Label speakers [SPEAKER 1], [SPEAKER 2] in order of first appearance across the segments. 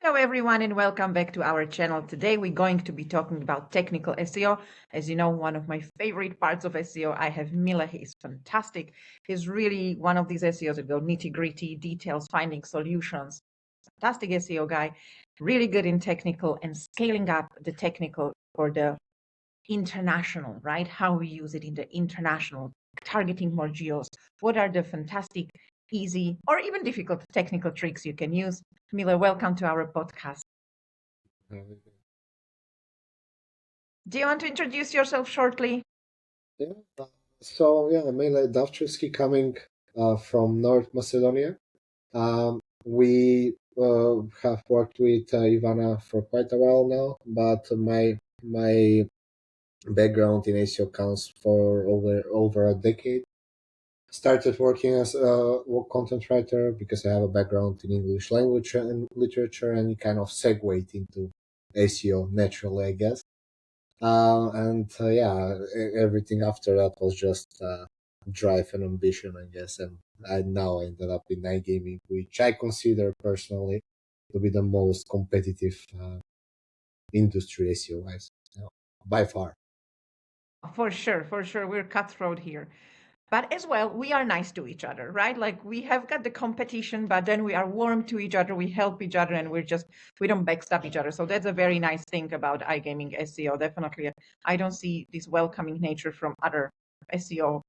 [SPEAKER 1] Hello everyone and welcome back to our channel. Today we're going to be talking about technical SEO. As you know, one of my favorite parts of SEO, I have Mila. He's fantastic. He's really one of these SEOs that go nitty-gritty, details, finding solutions. Fantastic SEO guy, really good in technical and scaling up the technical for the international, right? How we use it in the international, targeting more geos. What are the fantastic, easy, or even difficult technical tricks you can use? Mila, welcome to our podcast. Do you want to introduce yourself shortly?
[SPEAKER 2] Yeah. Mile Davchevsky coming from North Macedonia. We have worked with Ivana for quite a while now, but my background in SEO counts for over a decade. Started working as a content writer because I have a background in English language and literature, and it kind of segued into SEO naturally, I guess. Everything after that was just drive and ambition, I guess. And I now ended up in iGaming, which I consider personally to be the most competitive industry SEO wise, by far.
[SPEAKER 1] For sure, for sure. We're cutthroat here. But as well, we are nice to each other, right? Like we have got the competition, but then we are warm to each other, we help each other, and we don't backstab each other. So that's a very nice thing about iGaming SEO. Definitely. I don't see this welcoming nature from other SEO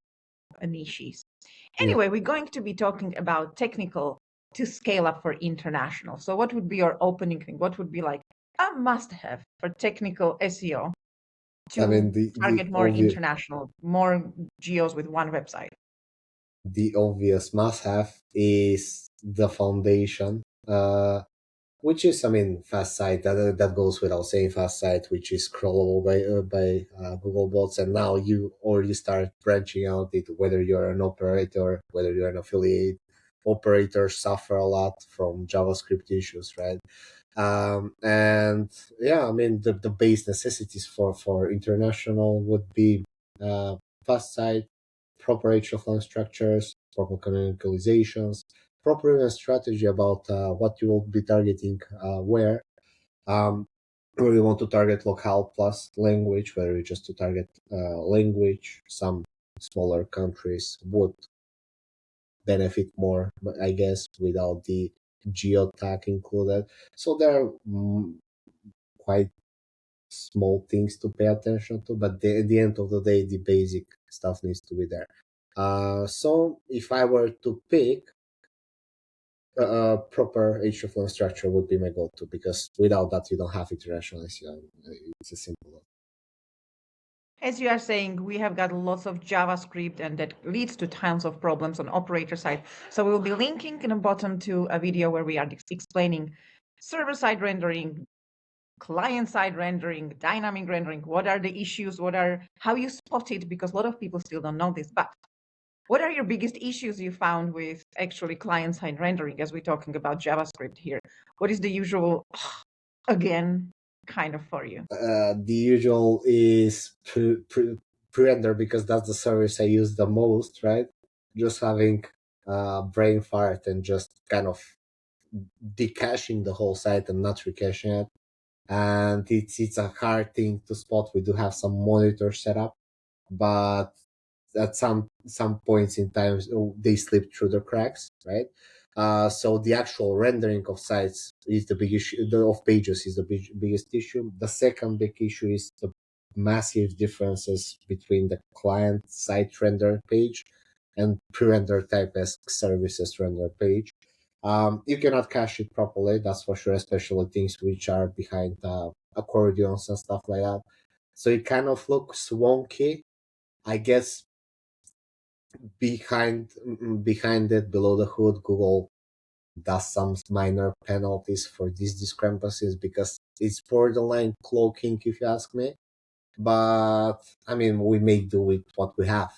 [SPEAKER 1] niches.
[SPEAKER 2] Yeah.
[SPEAKER 1] Anyway, we're going to be talking about technical to scale up for international. So what would be your opening thing? What would be like a must have for technical SEO
[SPEAKER 2] I mean,
[SPEAKER 1] to target more international, more geos with one website?
[SPEAKER 2] the obvious must have is the foundation. Which is, I mean, fast site that goes without saying. Fast site, which is crawlable by Google bots, and now you already start branching out it. Whether you're an operator, whether you're an affiliate, operators suffer a lot from JavaScript issues, right? And yeah, I mean, the base necessities for international would be uh, fast site, proper hreflang structures, proper canonicalizations, proper even strategy about what you will be targeting where. Um, where you want to target locale plus language, whether you just to target language. Some smaller countries would benefit more, but I guess without the geo tag included. So there are quite small things to pay attention to, but at the end of the day, the basic stuff needs to be there. So if I were to pick, proper hreflang structure would be my go-to, because without that you don't have international SEO. It's a simple.
[SPEAKER 1] As you are saying, we have got lots of JavaScript and that leads to tons of problems on operator side. So we'll be linking in the bottom to a video where we are explaining server-side rendering, client-side rendering, dynamic rendering. What are the issues? How you spot it? Because a lot of people still don't know this. But what are your biggest issues you found with actually client-side rendering as we're talking about JavaScript here? What is the usual, again, kind of for you?
[SPEAKER 2] The usual is pre-render, because that's the service I use the most, right? Just having brain fart and just kind of decaching the whole site and not recaching it. And it's a hard thing to spot. We do have some monitor set up, but at some points in time they slip through the cracks, right? So the actual rendering of sites is the big issue. Of pages is the biggest issue. The second big issue is the massive differences between the client site render page and pre-render type as services render page. You cannot cache it properly, that's for sure, especially things which are behind accordions and stuff like that. So it kind of looks wonky, I guess. Behind it, below the hood, Google does some minor penalties for these discrepancies, because it's borderline cloaking, if you ask me. But I mean, we make do with what we have.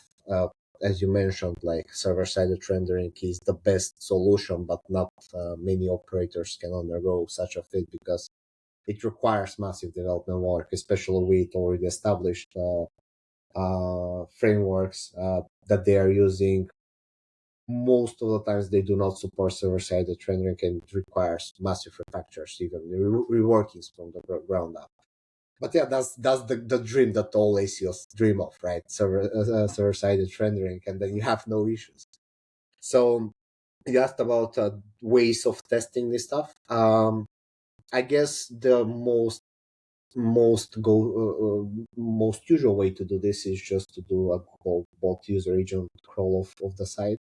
[SPEAKER 2] As you mentioned, like server-side rendering is the best solution, but not many operators can undergo such a fit, because it requires massive development work, especially with already established frameworks that they are using most of the times they do not support server-side rendering and it requires massive refactors, even reworkings from the ground up. But yeah, that's the dream that all ACOs dream of, right? Server-side rendering, and then you have no issues. So you asked about ways of testing this stuff. I guess the most usual way to do this is just to do a Google bot user agent crawl of the site.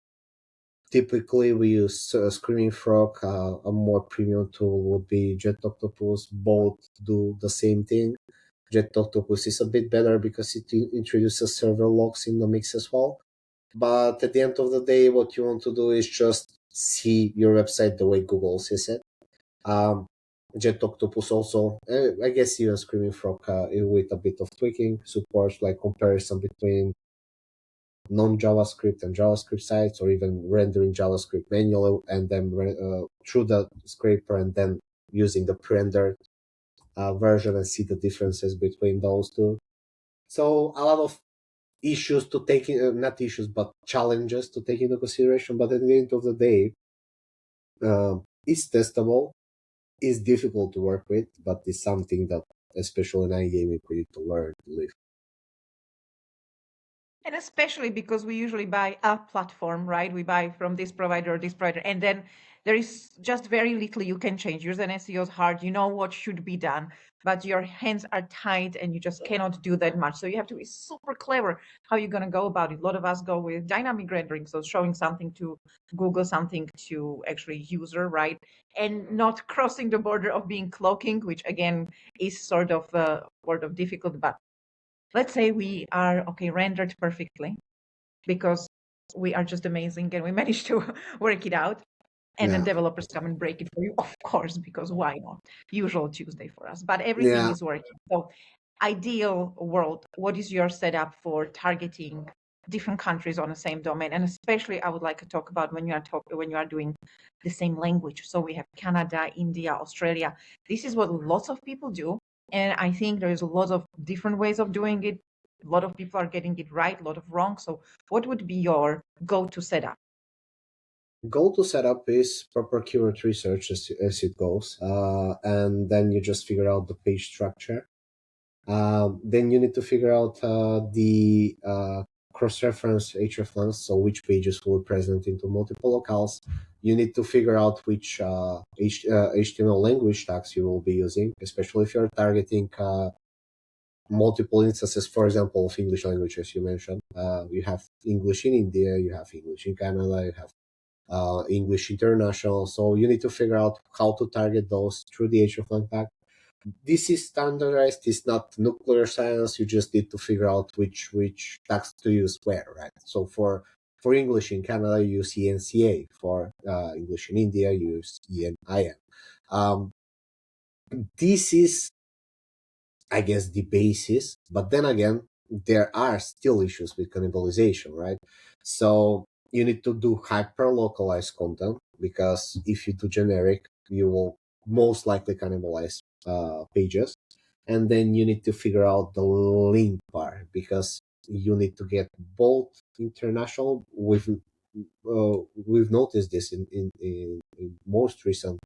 [SPEAKER 2] Typically, we use Screaming Frog. A more premium tool would be Jet Octopus. Both do the same thing. Jet Octopus is a bit better because it introduces server logs in the mix as well. But at the end of the day, what you want to do is just see your website the way Google sees it. Um, Jet Octopus also, I guess even Screaming Frog with a bit of tweaking, supports like comparison between non-JavaScript and JavaScript sites, or even rendering JavaScript manually and then through the scraper and then using the pre-rendered version and see the differences between those two. So a lot of issues to take in, not issues, but challenges to take into consideration. But at the end of the day, it's testable, it's difficult to work with, but it's something that, especially in iGaming, we need to learn to live.
[SPEAKER 1] And especially because we usually buy a platform, right? We buy from this provider or this provider, and then there is just very little you can change. You're an SEO is hard, you know what should be done, but your hands are tied and you just cannot do that much. So you have to be super clever how you're going to go about it. A lot of us go with dynamic rendering, so showing something to Google, something to actually user, right? And not crossing the border of being cloaking, which again is sort of difficult, but let's say we are okay rendered perfectly because we are just amazing and we managed to work it out, and then
[SPEAKER 2] Yeah,
[SPEAKER 1] developers come and break it for you, of course, because why not? Usual Tuesday for us, but everything
[SPEAKER 2] yeah.
[SPEAKER 1] is working. So ideal world, what is your setup for targeting different countries on the same domain? And especially I would like to talk about when you are doing the same language. So we have Canada, India, Australia. This is what lots of people do, and I think there is a lot of different ways of doing it. A lot of people are getting it right, a lot of wrong. So what would be your go-to setup?
[SPEAKER 2] Goal to setup is proper keyword research as it goes, and then you just figure out the page structure. Then you need to figure out the cross-reference hreflangs, so which pages will be present into multiple locales. You need to figure out which HTML language tags you will be using, especially if you're targeting multiple instances, for example, of English language, as you mentioned. You have English in India, you have English in Canada, you have English International. So you need to figure out how to target those through the hreflang tag. This is standardized. It's not nuclear science. You just need to figure out which tags to use where, right? So for English in Canada, you use ENCA. For English in India, you use ENIN. Um, this is, I guess, the basis. But then again, there are still issues with cannibalization, right? So you need to do hyper localized content, because if you do generic, you will most likely cannibalize pages. And then you need to figure out the link part, because you need to get both international. We've noticed this in most recent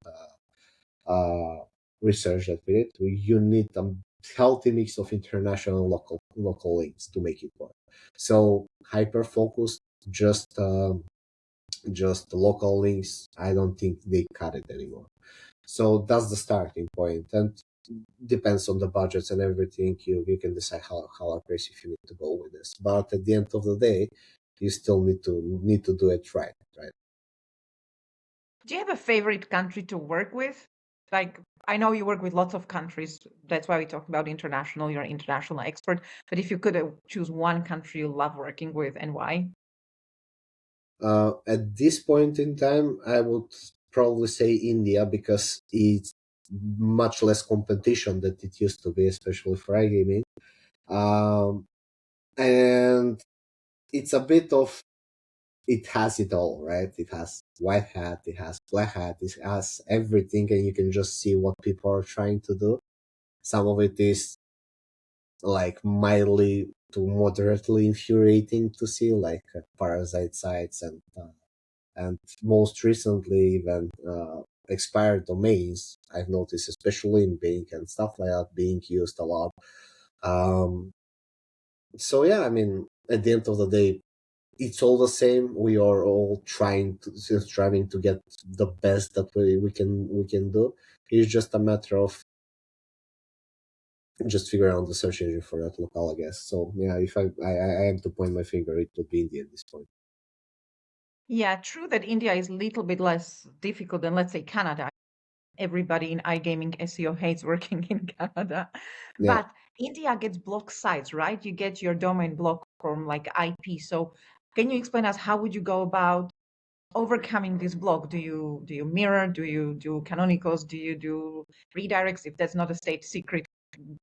[SPEAKER 2] research that we did. You need a healthy mix of international and local links to make it work. So hyper focused, just local links, I don't think they cut it anymore. So that's the starting point, and depends on the budgets and everything. You can decide how aggressive you need to go with this. But at the end of the day, you still need to do it right, right?
[SPEAKER 1] Do you have a favorite country to work with? Like, I know you work with lots of countries. That's why we talk about international. You're an international expert. But if you could choose one country you love working with and why?
[SPEAKER 2] At this point in time, I would probably say India, because it's much less competition than it used to be, especially for iGaming. Um, and it's a bit of, it has it all, right? It has white hat, it has black hat, it has everything, and you can just see what people are trying to do. Some of it is like mildly to moderately infuriating to see, like parasite sites and And most recently, even expired domains, I've noticed, especially in Bing and stuff like that, being used a lot. Um, so yeah, I mean, at the end of the day, it's all the same. We are all striving to get the best that we can do. It's just a matter of just figure out the search engine for that locale, I guess. So yeah, if I am to point my finger, it would be India at this point.
[SPEAKER 1] Yeah, true that India is a little bit less difficult than, let's say, Canada. Everybody in iGaming SEO hates working in Canada.
[SPEAKER 2] Yeah,
[SPEAKER 1] But India gets blocked sites, right? You get your domain block from like IP. So can you explain us how would you go about overcoming this block? Do you mirror? Do you do canonicals? Do you do redirects? If that's not a state secret,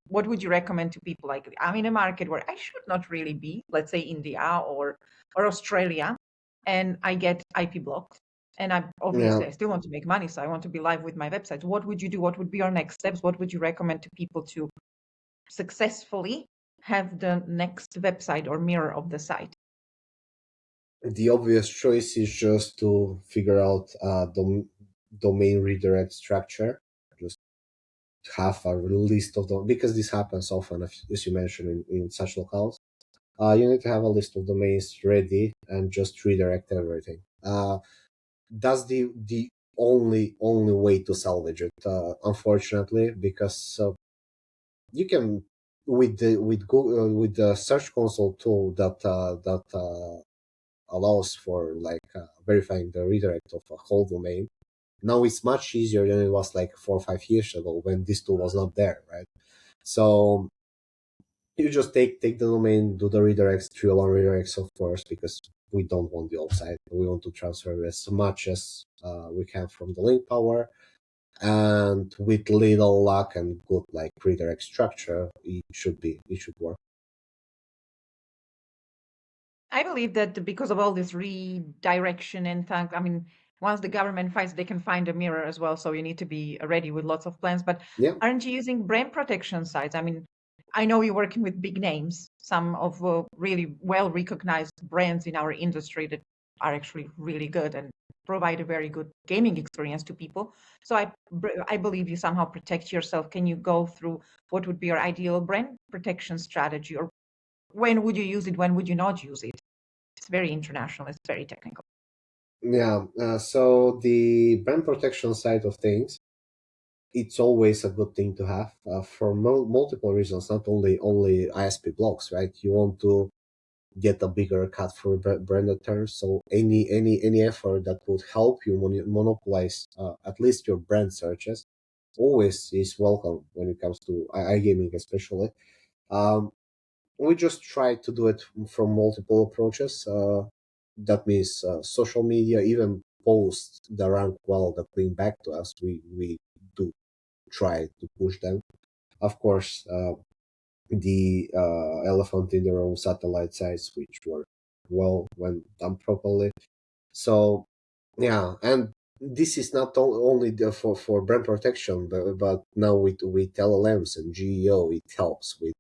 [SPEAKER 1] what would you recommend to people? Like, I'm in a market where I should not really be, let's say India or Australia, and I get IP blocked. And I
[SPEAKER 2] yeah.
[SPEAKER 1] obviously I still want to make money, so I want to be live with my website. What would you do? What would be your next steps? What would you recommend to people to successfully have the next website or mirror of the site?
[SPEAKER 2] The obvious choice is just to figure out domain redirect structure. Just have a list of them because this happens often, as you mentioned in such locales. You need to have a list of domains ready and just redirect everything. That's the only way to salvage it. Unfortunately, because you can with Google with the Search Console tool that allows for like verifying the redirect of a whole domain. Now it's much easier than it was like 4 or 5 years ago when this tool was not there, right? So you just take the domain, do the redirects, 301 redirects, of course, because we don't want the offsite. We want to transfer as much as we can from the link power. And with little luck and good like redirect structure, it should work.
[SPEAKER 1] I believe that because of all this redirection and things, I mean, once the government finds, they can find a mirror as well. So you need to be ready with lots of plans. But
[SPEAKER 2] Yeah,
[SPEAKER 1] aren't you using brand protection sites? I mean, I know you're working with big names, some of really well recognized brands in our industry that are actually really good and provide a very good gaming experience to people. So I believe you somehow protect yourself. Can you go through what would be your ideal brand protection strategy, or when would you use it? When would you not use it? It's very international. It's very technical.
[SPEAKER 2] yeah. So the brand protection side of things, it's always a good thing to have for multiple reasons. Not only ISP blocks, right? You want to get a bigger cut for branded terms. So any effort that would help you monopolize at least your brand searches always is welcome when it comes to iGaming, especially. Um, we just try to do it from multiple approaches. That means social media, even posts that rank well, that bring back to us. We do try to push them. Of course, the elephant in the room satellite sites, which work well when done properly. So yeah, and this is not only for brand protection, but now with LLMs and GEO, it helps with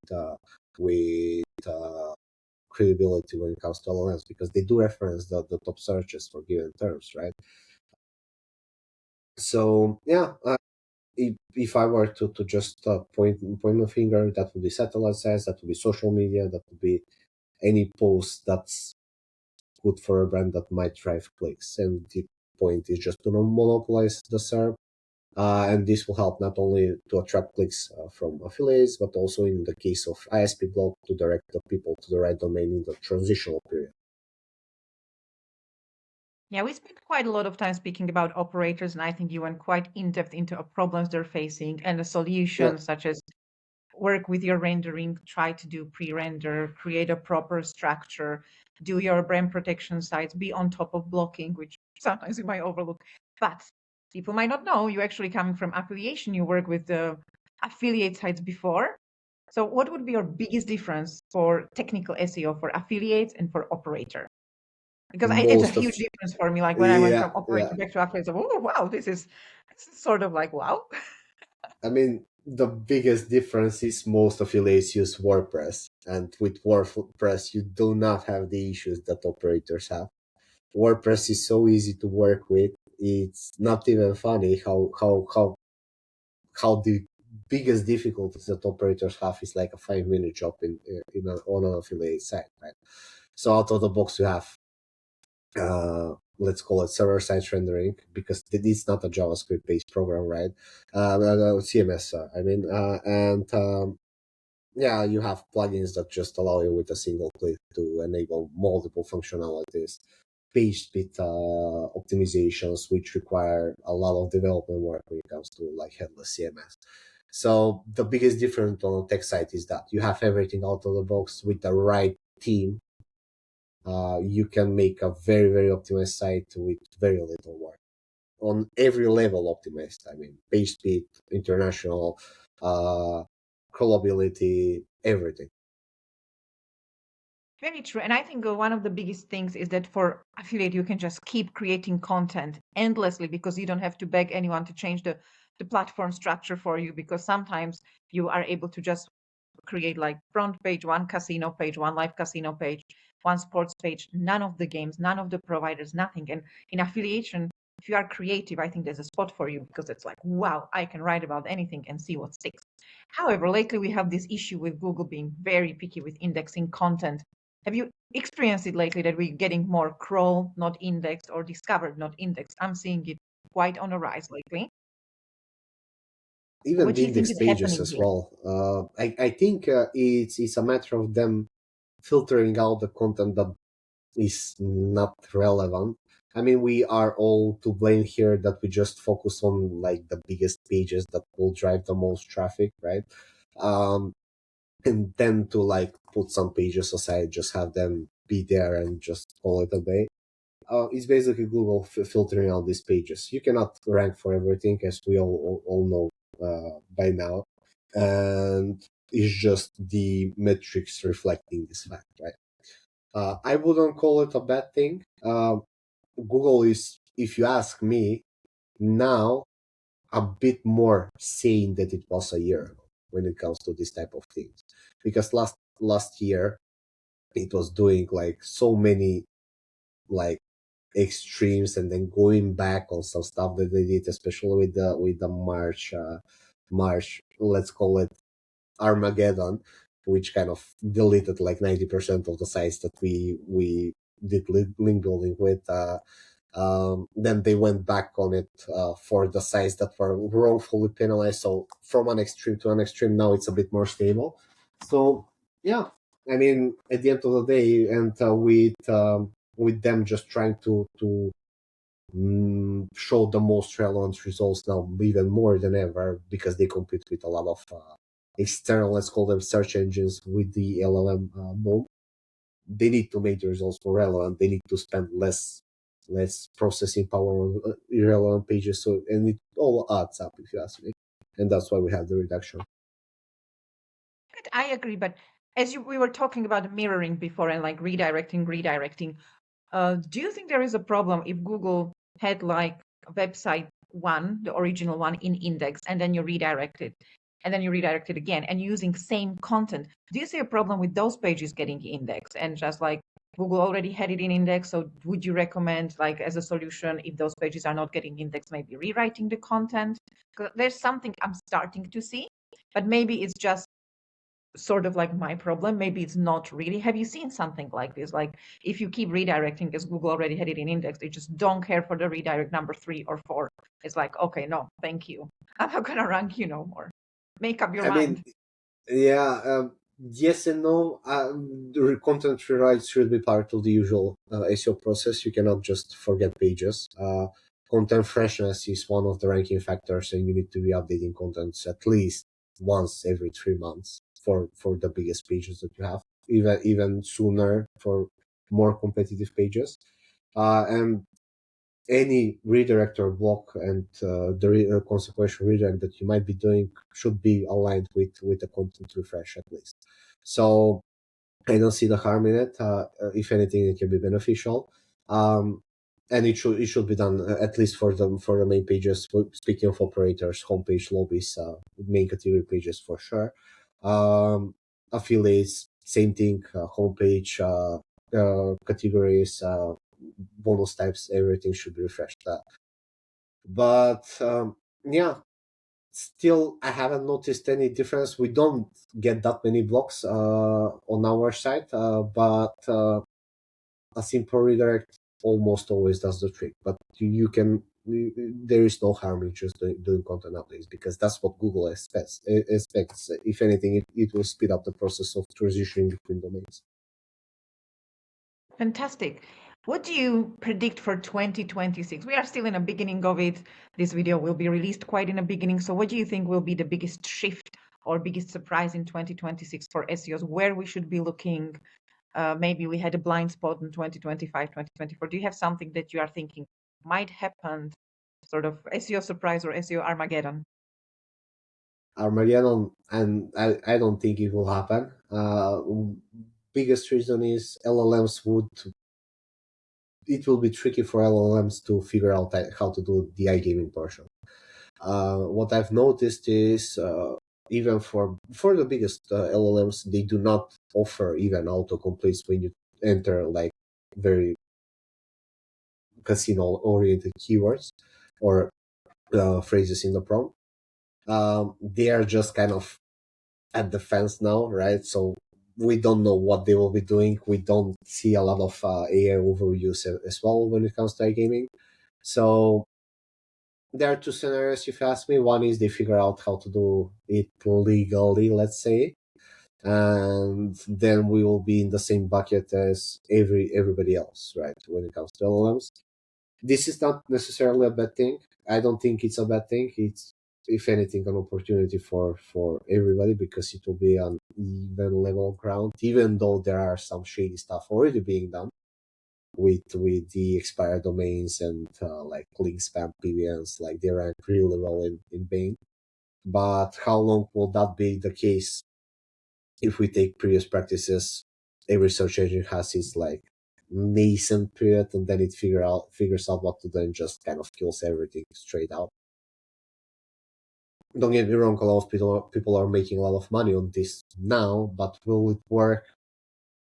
[SPEAKER 2] credibility when it comes to LLMs because they do reference the top searches for given terms, right? So yeah, if I were to just point my finger, that would be satellite sites, that would be social media, that would be any post that's good for a brand that might drive clicks. And the point is just to monopolize the SERP. And this will help not only to attract clicks from affiliates, but also in the case of ISP block to direct the people to the right domain in the transitional period.
[SPEAKER 1] Yeah, we spent quite a lot of time speaking about operators, and I think you went quite in depth into problems they're facing and the
[SPEAKER 2] Yeah,
[SPEAKER 1] solutions, such as work with your rendering, try to do pre-render, create a proper structure, do your brand protection sites, be on top of blocking, which sometimes you might overlook. But people might not know you actually coming from affiliation, you work with the affiliate sites before. So what would be your biggest difference for technical SEO for affiliates and for operator? Because it's a
[SPEAKER 2] most of
[SPEAKER 1] huge difference for me. Like when I went
[SPEAKER 2] yeah
[SPEAKER 1] from
[SPEAKER 2] yeah.
[SPEAKER 1] operator back to affiliates, oh wow, this is sort of like wow.
[SPEAKER 2] I mean, the biggest difference is most affiliates use WordPress, and with WordPress, you do not have the issues that operators have. WordPress is so easy to work with. It's not even funny how the biggest difficulties that operators have is like a 5 minute job on an affiliate site, right? So out of the box, you have let's call it server side rendering, because it's not a JavaScript based program, right? CMS, I mean, and yeah, you have plugins that just allow you with a single click to enable multiple functionalities, page speed optimizations, which require a lot of development work when it comes to like headless CMS. So the biggest difference on the tech side is that you have everything out of the box with the right team. You can make a very, very optimized site with very little work on every level optimized. I mean, page speed, international, uh, crawlability, everything.
[SPEAKER 1] Very true. And I think one of the biggest things is that for affiliate, you can just keep creating content endlessly because you don't have to beg anyone to change the platform structure for you, because sometimes you are able to just create like front page, one casino page, one live casino page, one sports page, none of the games, none of the providers, nothing. And in affiliation, if you are creative, I think there's a spot for you, because it's like, wow, I can write about anything and see what sticks. However, lately we have this issue with Google being very picky with indexing content. Have you experienced it lately that we're getting more crawl not indexed or discovered not indexed? I'm seeing it quite on a rise lately.
[SPEAKER 2] Even
[SPEAKER 1] What
[SPEAKER 2] the
[SPEAKER 1] do you think
[SPEAKER 2] index
[SPEAKER 1] is
[SPEAKER 2] pages
[SPEAKER 1] happening
[SPEAKER 2] as
[SPEAKER 1] here?
[SPEAKER 2] well. I think it's a matter of them filtering out the content that is not relevant. I mean, we are all to blame here that we just focus on like the biggest pages that will drive the most traffic, right? Um, and then to like put some pages aside, just have them be there and just call it a day. It's basically Google filtering out these pages. You cannot rank for everything, as we all know by now, and it's just the metrics reflecting this fact, right? I wouldn't call it a bad thing. Google is, if you ask me, now a bit more sane than it was a year ago when it comes to this type of things, because last year it was doing like so many like extremes and then going back on some stuff that they did, especially with the March, let's call it Armageddon, which kind of deleted like 90% of the sites that we did link building with. Then they went back on it for the sites that were wrongfully penalized. So from an extreme to an extreme, now it's a bit more stable. So yeah, I mean, at the end of the day, and with them just trying to show the most relevant results now, even more than ever, because they compete with a lot of external, let's call them search engines with the LLM boom. They need to make the results more relevant. They need to spend less processing power on irrelevant pages. So, and it all adds up, if you ask me. And that's why we have the reduction.
[SPEAKER 1] I agree, but as we were talking about mirroring before and like redirecting, do you think there is a problem if Google had like website one, the original one in index, and then you redirect it, and then you redirect it again, and using same content? Do you see a problem with those pages getting indexed and just like Google already had it in index? So would you recommend like as a solution, if those pages are not getting indexed, maybe rewriting the content? 'Cause there's something I'm starting to see, but maybe it's just sort of like my problem. Maybe it's not really. Have you seen something like this? Like if you keep redirecting, because Google already had it in index, they just don't care for the redirect number 3 or 4. It's like, okay, no, thank you. I'm not gonna rank you no more. Make up your
[SPEAKER 2] I
[SPEAKER 1] mind.
[SPEAKER 2] mean, yeah, yes and no. The content rewrites should be part of the usual SEO process. You cannot just forget pages. Content freshness is one of the ranking factors, and you need to be updating contents at least once every 3 months for the biggest pages that you have. Even sooner for more competitive pages. And any redirect or block and the consequential redirect that you might be doing should be aligned with the content refresh at least. So I don't see the harm in it. If anything, it can be beneficial, and it should be done at least for the main pages. Speaking of operators, homepage lobbies, main category pages for sure. Affiliates, same thing. Homepage categories. bonus types, everything should be refreshed. But yeah, still I haven't noticed any difference. We don't get that many blocks on our site, but a simple redirect almost always does the trick. But you can, there is no harm in just doing content updates, because that's what Google expects. If anything, it will speed up the process of transitioning between domains.
[SPEAKER 1] Fantastic. What do you predict for 2026? We are still in the beginning of it. This video will be released quite in the beginning. So what do you think will be the biggest shift or biggest surprise in 2026 for SEOs? Where we should be looking? Maybe we had a blind spot in 2025, 2024. Do you have something that you are thinking might happen, sort of SEO surprise or SEO Armageddon?
[SPEAKER 2] Armageddon, and I don't think it will happen. Biggest reason is LLMs would. It will be tricky for LLMs to figure out how to do the iGaming portion. What I've noticed is even for the biggest LLMs, they do not offer even autocompletes when you enter like very casino-oriented keywords or phrases in the prompt. They are just kind of at the fence now, right? So we don't know what they will be doing. We don't see a lot of AI overuse as well when it comes to iGaming. So there are two scenarios, if you ask me. One is they figure out how to do it legally, let's say, and then we will be in the same bucket as everybody else, right? When it comes to LLMs, this is not necessarily a bad thing. I don't think it's a bad thing. It's, if anything, an opportunity for everybody, because it will be an even level ground, even though there are some shady stuff already being done with the expired domains and like link spam PBNs, like they rank really well in Bing. But how long will that be the case if we take previous practices? Every search engine has its like nascent period, and then it figures out what to do and just kind of kills everything straight out. Don't get me wrong, a lot of people are making a lot of money on this now, but will it work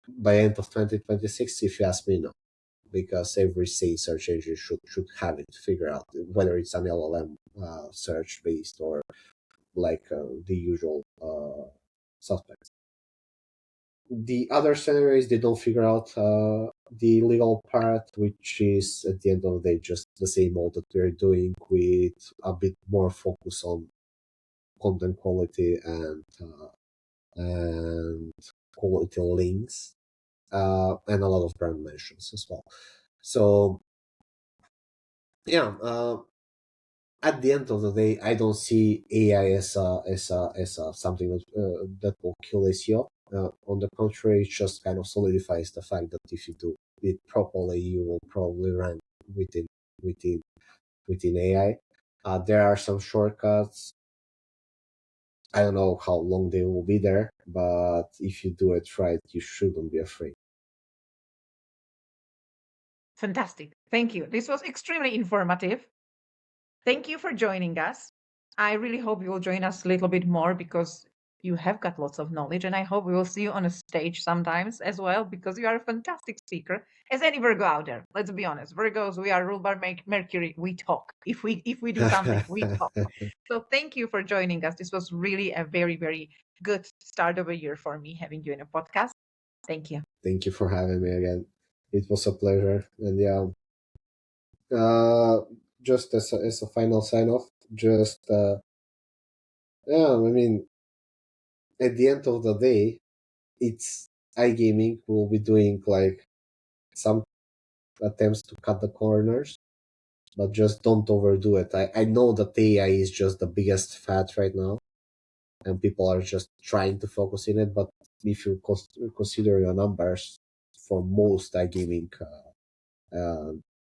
[SPEAKER 2] by end of 2026? If you ask me, no, because every sane search engine should have it figured out, whether it's an LLM search based or like the usual suspects. The other scenario is they don't figure out the legal part, which is at the end of the day just the same old that we're doing, with a bit more focus on content quality and quality links, and a lot of brand mentions as well. So yeah, at the end of the day, I don't see AI as a something that will kill SEO. On the contrary, it just kind of solidifies the fact that if you do it properly, you will probably rank within within within AI. There are some shortcuts. I don't know how long they will be there, but if you do it right, you shouldn't be afraid.
[SPEAKER 1] Fantastic. Thank you. This was extremely informative. Thank you for joining us. I really hope you will join us a little bit more, because you have got lots of knowledge, and I hope we will see you on a stage sometimes as well, because you are a fantastic speaker, as any Virgo out there. Let's be honest, Virgos, we are ruled by Mercury. We talk. If we do something, we talk. So thank you for joining us. This was really a very, very good start of a year for me, having you in a podcast. Thank you.
[SPEAKER 2] Thank you for having me again. It was a pleasure, and yeah, uh, just as a final sign off, just yeah, I mean, at the end of the day, it's iGaming will be doing like some attempts to cut the corners, but just don't overdo it. I know that AI is just the biggest fad right now, and people are just trying to focus in it. But if you consider your numbers for most iGaming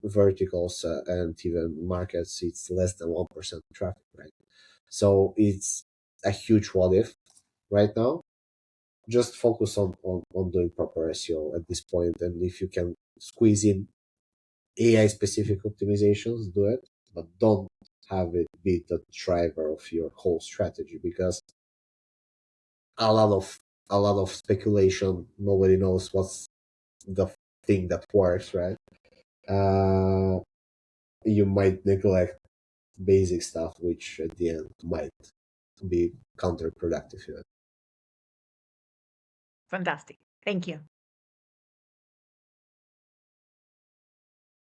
[SPEAKER 2] verticals and even markets, it's less than 1% traffic, right? So it's a huge what if right now. Just focus on doing proper SEO at this point, and if you can squeeze in AI specific optimizations, do it, but don't have it be the driver of your whole strategy, because a lot of speculation. Nobody knows what's the thing that works, right? uh, you might neglect basic stuff, which at the end might be counterproductive.
[SPEAKER 1] Fantastic. Thank you.